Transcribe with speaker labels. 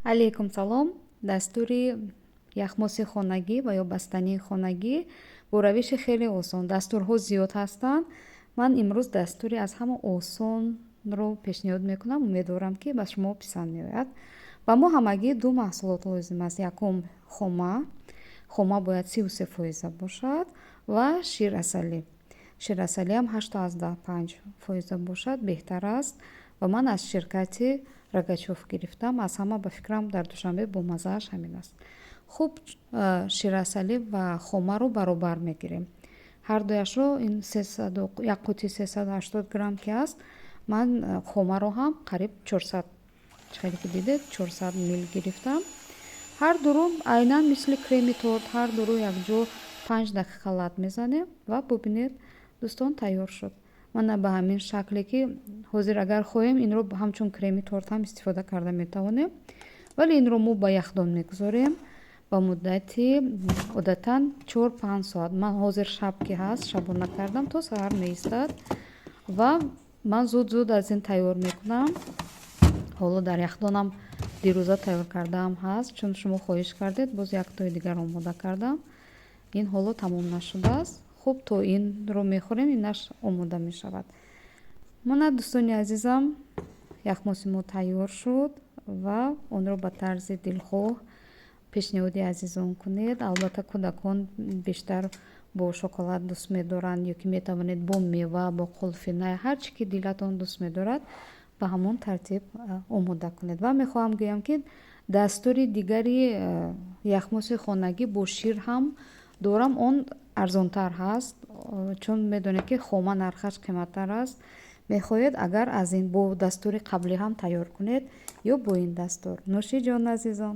Speaker 1: алайкум салом. Дастури яхмоси хонагӣ ва ё бастании хонагӣ бо равиши хеле осон. Дастурҳо зиёд ҳастанд. Ман имрӯз дастури аз ҳама осонро пешниҳод мекунам. Умедворам, ки ба шумо писанд меояд. Ба мо ҳамагӣ ду маҳсулот лозим аст. Якум хома. Хома бояд 33% бошад ва ширасалӣ. Ширасалиам 85% бошад, беҳтар аст. Ва ман аз ширкати Рогачёв гирифтам. Аз ҳама ба фикрам дар Душанбе бомаззааш ҳамин аст. Хуб, ширасалӣ ва хомаро баробар мегирем. Ҳардуяшро ин як қути 380 грамм ки аст, ман хомаро ҳам қариб 400 чхеле ки дидед 400 мл гирифтам. ҳар дуру айнан мисли креми торт, ҳар дуру якҷо 5 дақиқа лад мезанем ва бубинед дӯстон тайёр шуд. Мана ба ҳамин шакле ки ҳозир агар хоҳем инро ҳамчун креми торт ҳам истифода карда метавонем. Вале инро мо ба яхдон мегузорем ба муддати одатан 4-5 соат. Ман ҳозир шаб ки ҳаст, шабона кардам, то саҳар меистад ва ман зуд аз ин тайёр мекунам. ҳоло дар яхдонам дирӯза тайёр кардаам ҳаст, чун шумо хоҳиш кардед, боз яктои дигар омода кардам. Ин ҳоло тамом нашудааст. хуб, то инро мехӯрем, инаш омода мешавад. Мана дӯстони азизам, яхмоси мо тайёр шуд ва онро ба тарзи дилхоҳ пешниҳоди азизон кунед. Албатта кӯдакон бештар бо шоколад дӯст медоранд, ё ки метавонед бо мева, бо қулфи най, ҳар чӣ ки дилатон дӯст медорад ба ҳамон тартиб омода кунед. Ва мехоҳам гӯям, ки дастури дигари яхмоси хонагӣ бо шир ҳам дорам. Он арзонтар ҳаст, чун медонед, ки хома нархаш қиматтар аст. мехоҳед агар аз ин бо дастури қаблӣ ҳам тайёр кунед ё бо ин дастур. нӯши ҷон азизон.